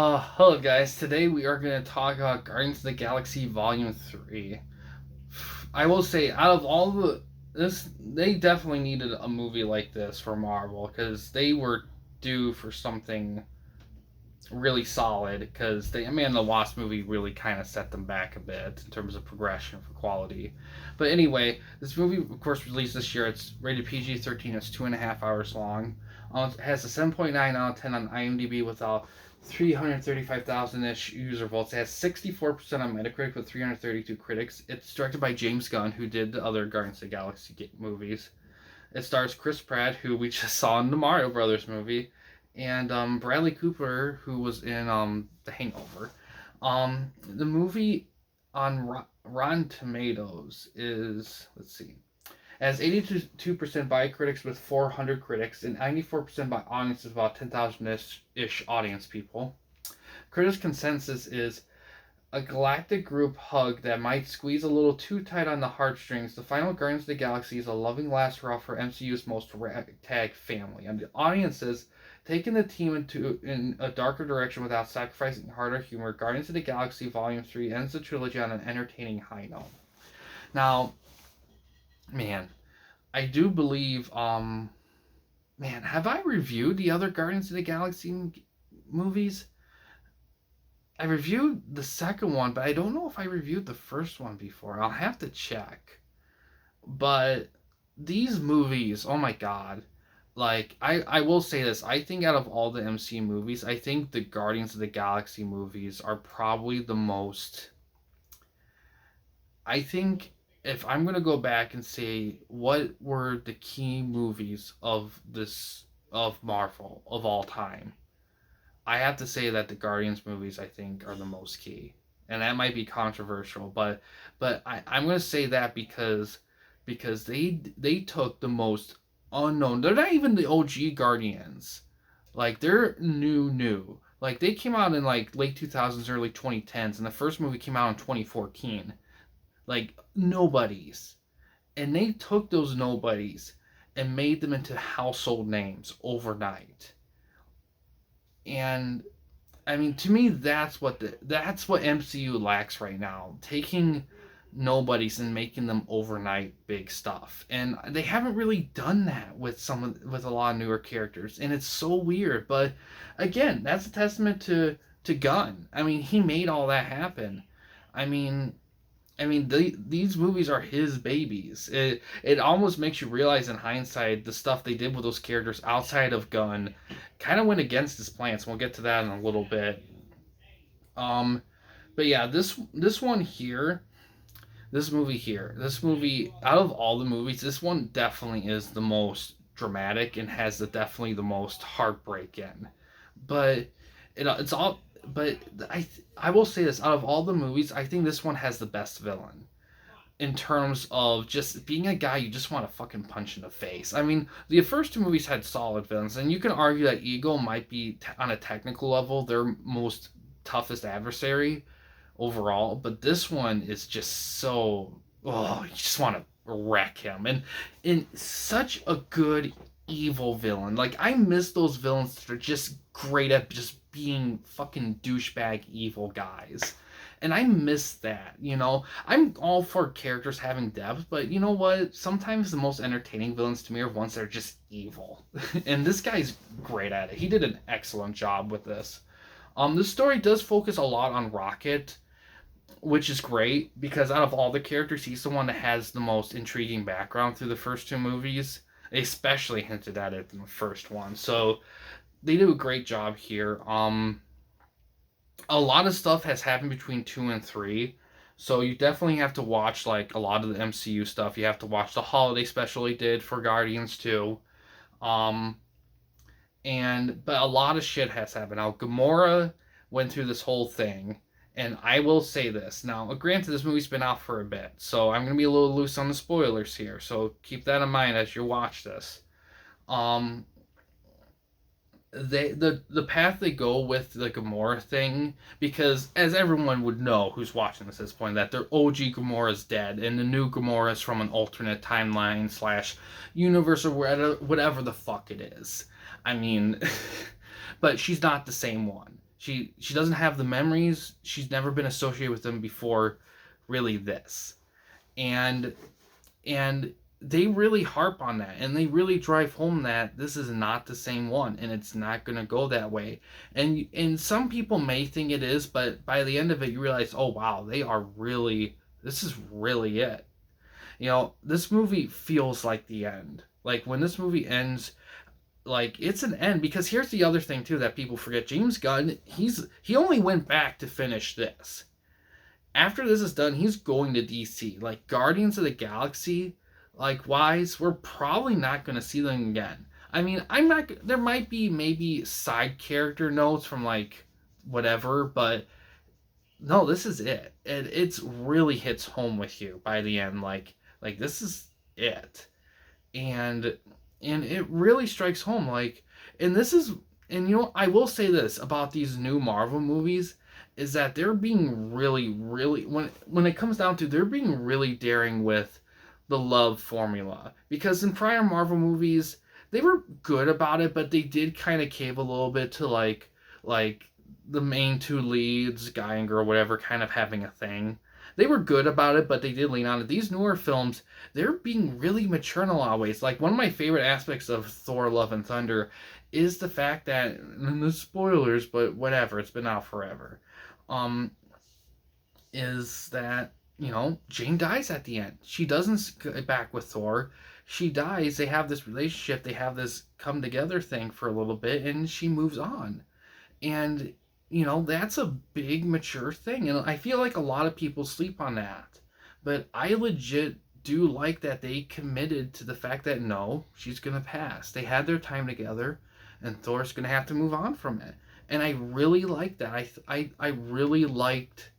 Hello guys. Today we are going to talk about Guardians of the Galaxy Volume 3. I will say, out of all they definitely needed a movie like this for Marvel because they were due for something really solid. Because the Wasp movie really kind of set them back a bit in terms of progression for quality. But anyway, this movie, of course, released this year. It's rated PG-13. It's 2.5 hours long. It has a 7.9 out of 10 on IMDb with a 335,000 ish user votes. It has 64% on Metacritic with 332 critics. It's directed by James Gunn, who did the other Guardians of the Galaxy movies. It stars Chris Pratt, who we just saw in the Mario Brothers movie, and Bradley Cooper, who was in The Hangover. The movie on Rotten Tomatoes is, let's see, has 82% by critics with 400 critics and 94% by audiences, about 10,000 ish audience people. Critics' consensus is a galactic group hug that might squeeze a little too tight on the heartstrings. The final Guardians of the Galaxy is a loving last hurrah for MCU's most ragtag family. And the audiences taking the team in a darker direction without sacrificing heart or humor. Guardians of the Galaxy Volume 3 ends the trilogy on an entertaining high note. Now, man, I do believe, man, have I reviewed the other Guardians of the Galaxy movies? I reviewed the second one, but I don't know if I reviewed the first one before. I'll have to check. But these movies, oh my god. Like, I will say this. I think out of all the MCU movies, I think the Guardians of the Galaxy movies are probably the most. I think if I'm going to go back and say what were the key movies of Marvel of all time, I have to say that the Guardians movies, I think, are the most key. And that might be controversial, but I'm going to say that because they took the most unknown. They're not even the OG Guardians. Like, they're new. Like, they came out in like late 2000s, early 2010s, and the first movie came out in 2014. Like, nobodies. And they took those nobodies and made them into household names overnight. And I mean, to me, that's what MCU lacks right now. Taking nobodies and making them overnight big stuff. And they haven't really done that with a lot of newer characters. And it's so weird. But again, that's a testament to Gunn. I mean, he made all that happen. I mean, these movies are his babies. It almost makes you realize in hindsight the stuff they did with those characters outside of Gunn kind of went against his plans. We'll get to that in a little bit. Um, but yeah, this one here, this movie out of all the movies, this one definitely is the most dramatic and has definitely the most heartbreak in. But it's all but I will say this, out of all the movies, I think this one has the best villain in terms of just being a guy you just want to fucking punch in the face. I mean, the first two movies had solid villains, and you can argue that Ego might be on a technical level their most toughest adversary overall, but this one is just so, oh, you just want to wreck him, and in such a good evil villain. Like, I miss those villains that are just great at just being fucking douchebag evil guys. And I miss that, you know? I'm all for characters having depth, but you know what? Sometimes the most entertaining villains to me are ones that are just evil. And this guy's great at it. He did an excellent job with this. This story does focus a lot on Rocket, which is great because out of all the characters, he's the one that has the most intriguing background through the first two movies. They especially hinted at it in the first one. So they do a great job here. A lot of stuff has happened between 2 and 3. So you definitely have to watch like a lot of the MCU stuff. You have to watch the holiday special he did for Guardians 2. Um but a lot of shit has happened. Now Gamora went through this whole thing, and I will say this. Now, granted, this movie's been out for a bit, so I'm gonna be a little loose on the spoilers here. So keep that in mind as you watch this. Um, the path they go with the Gamora thing, because as everyone would know who's watching this at this point, that their OG Gamora's dead, and the new Gamora is from an alternate timeline slash universe or whatever the fuck it is. I mean, but she's not the same one. She doesn't have the memories. She's never been associated with them before, really this. And and they really harp on that, and they really drive home that this is not the same one, and it's not going to go that way. And some people may think it is, but by the end of it you realize, oh wow, they are really, this is really it. This movie feels like the end. Like when this movie ends, like it's an end. Because here's the other thing too that people forget: James Gunn, he only went back to finish this. After this is done, he's going to DC. Like Guardians of the Galaxy, like wise, we're probably not going to see them again. I mean, I'm not. There might be maybe side character notes from like whatever, but no, this is it. It's really hits home with you by the end. Like this is it, and it really strikes home. Like, and this is, and I will say this about these new Marvel movies is that they're being really, really, when it comes down to, they're being really daring with the love formula. Because in prior Marvel movies, they were good about it, but they did kind of cave a little bit to like the main two leads, guy and girl, whatever, kind of having a thing. They were good about it, but they did lean on it. These newer films, they're being really mature in a lot of ways. Like one of my favorite aspects of Thor: Love and Thunder is the fact that, and the spoilers, but whatever, it's been out forever. Um, is that Jane dies at the end. She doesn't get back with Thor. She dies. They have this relationship. They have this come together thing for a little bit, and she moves on. And that's a big mature thing, and I feel like a lot of people sleep on that. But I legit do like that they committed to the fact that no, she's gonna pass. They had their time together, and Thor's gonna have to move on from it. And I really like that. I really liked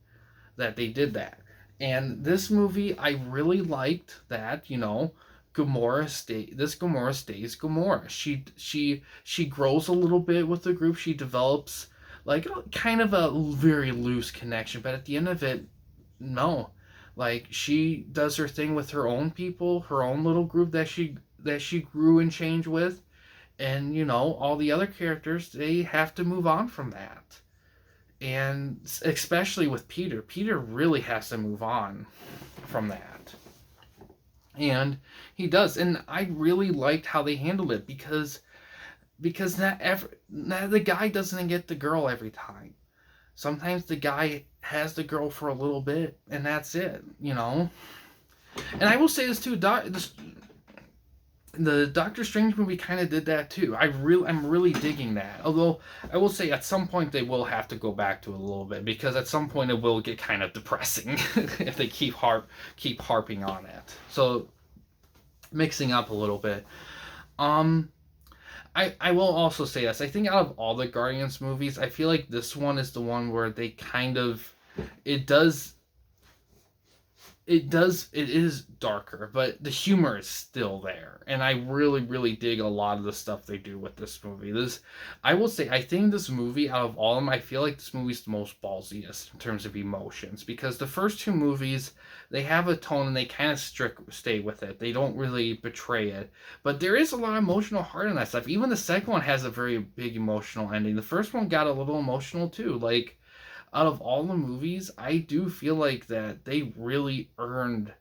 that they did that. And this movie, I really liked that Gamora stays Gamora. She grows a little bit with the group. She develops like kind of a very loose connection, but at the end of it, no. Like she does her thing with her own people, her own little group that she grew and changed with, and all the other characters, they have to move on from that. And especially with Peter really has to move on from that. And he does, and I really liked how they handled it, because not the guy doesn't get the girl every time. Sometimes the guy has the girl for a little bit, and that's it. And I will say this too, the Doctor Strange movie kind of did that too. I'm really digging that. Although I will say at some point they will have to go back to it a little bit, because at some point it will get kind of depressing if they keep harping on it. So mixing up a little bit. I will also say this. I think out of all the Guardians movies, I feel like this one is the one where they kind of, it is darker, but the humor is still there, and I really, really dig a lot of the stuff they do with this movie. I will say, I think this movie, out of all of them, I feel like this movie's the most ballsiest in terms of emotions, because the first two movies, they have a tone and they kind of stay with it. They don't really betray it, but there is a lot of emotional heart in that stuff. Even the second one has a very big emotional ending. The first one got a little emotional too, like. Out of all the movies, I do feel like that they really earned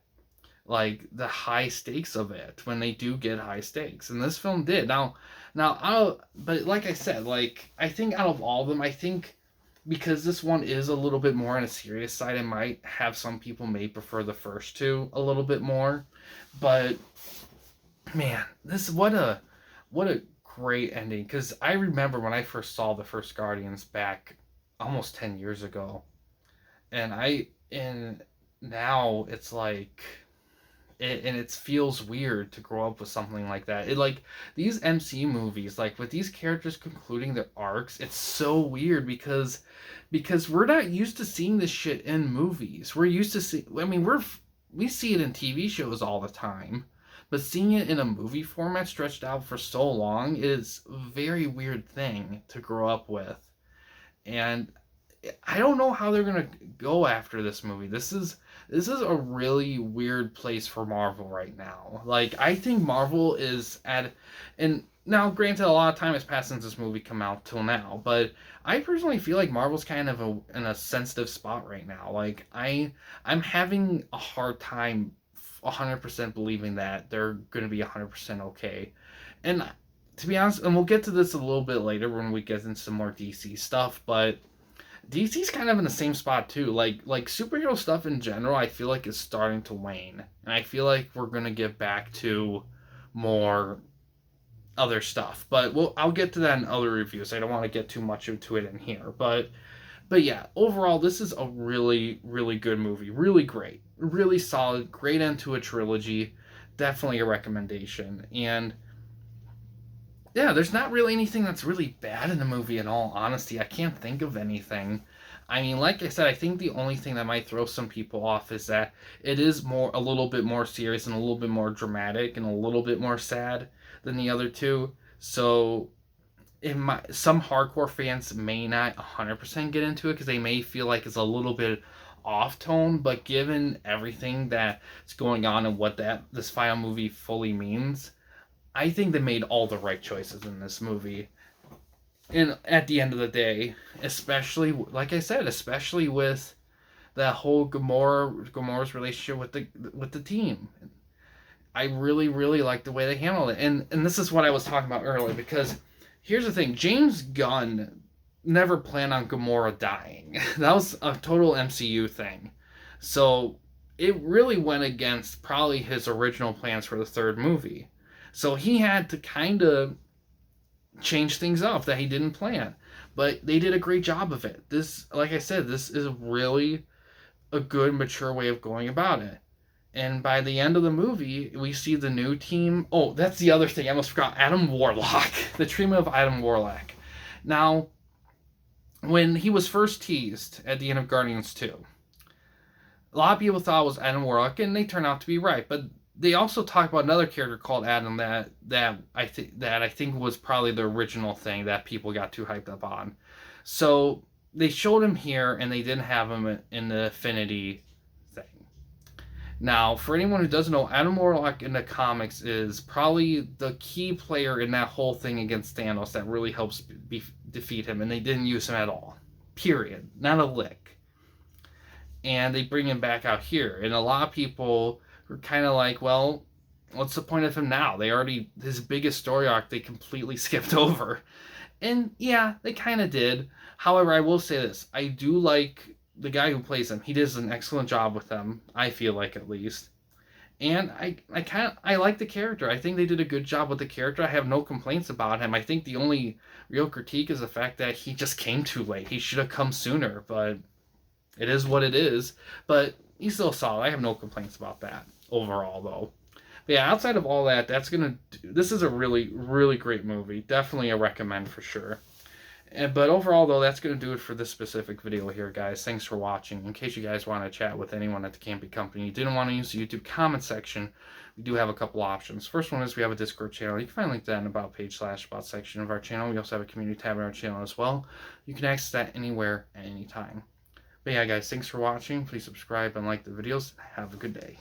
like the high stakes of it when they do get high stakes, and this film did. But like I said, like I think out of all of them, I think because this one is a little bit more on a serious side, it might have some people may prefer the first two a little bit more. But man, what a great ending, because I remember when I first saw the first Guardians back almost 10 years ago, and now it's like it feels weird to grow up with something like that. It like these MCU movies, like with these characters concluding their arcs, it's so weird because we're not used to seeing this shit in movies. We're used to see, I mean, we see it in TV shows all the time, but seeing it in a movie format stretched out for so long is a very weird thing to grow up with. And I don't know how they're gonna go after this movie. This is a really weird place for Marvel right now. Like, I think Marvel is at, and now granted a lot of time has passed since this movie come out till now, but I personally feel like Marvel's kind of in a sensitive spot right now. Like, I'm having a hard time 100% believing that they're going to be 100% okay. And to be honest, and we'll get to this a little bit later when we get into some more DC stuff, but DC's kind of in the same spot too. Like superhero stuff in general, I feel like is starting to wane, and I feel like we're gonna get back to more other stuff. But I'll get to that in other reviews. I don't want to get too much into it in here, but yeah, overall, this is a really really good movie. Really great, really solid, great end to a trilogy. Definitely a recommendation. And yeah, there's not really anything that's really bad in the movie in all honesty. I can't think of anything. I mean, like I said, I think the only thing that might throw some people off is that it is a little bit more serious and a little bit more dramatic and a little bit more sad than the other two. So, some hardcore fans may not 100% get into it because they may feel like it's a little bit off tone, but given everything that's going on and what this final movie fully means, I think they made all the right choices in this movie. And at the end of the day, especially like I said, especially with that whole Gamora's relationship with the team, I really really like the way they handled it. And this is what I was talking about earlier, because here's the thing: James Gunn never planned on Gamora dying. That was a total MCU thing. So it really went against probably his original plans for the third movie. So he had to kind of change things up that he didn't plan. But they did a great job of it. This, like I said, this is really a good, mature way of going about it. And by the end of the movie, we see the new team. Oh, that's the other thing. I almost forgot. Adam Warlock. The treatment of Adam Warlock. Now, when he was first teased at the end of Guardians 2, a lot of people thought it was Adam Warlock, and they turned out to be right. But they also talk about another character called Adam that I think was probably the original thing that people got too hyped up on. So they showed him here, and they didn't have him in the Affinity thing. Now, for anyone who doesn't know, Adam Warlock in the comics is probably the key player in that whole thing against Thanos that really helps defeat him, and they didn't use him at all. Period. Not a lick. And they bring him back out here, and a lot of people were kind of like, well, what's the point of him now? His biggest story arc they completely skipped over. And yeah, they kind of did. However, I will say this: I do like the guy who plays him. He does an excellent job with them, I feel like, at least. And I like the character. I think they did a good job with the character. I have no complaints about him. I think the only real critique is the fact that he just came too late. He should have come sooner, but it is what it is. But he's still solid. I have no complaints about that overall, though. But yeah, outside of all that, this is a really, really great movie. Definitely a recommend for sure. But overall, though, that's going to do it for this specific video here, guys. Thanks for watching. In case you guys want to chat with anyone at the Campy Company, you didn't want to use the YouTube comment section, we do have a couple options. First one is we have a Discord channel. You can find a link to that in the About page / About section of our channel. We also have a community tab in our channel as well. You can access that anywhere at any time. But yeah, guys, thanks for watching. Please subscribe and like the videos. Have a good day.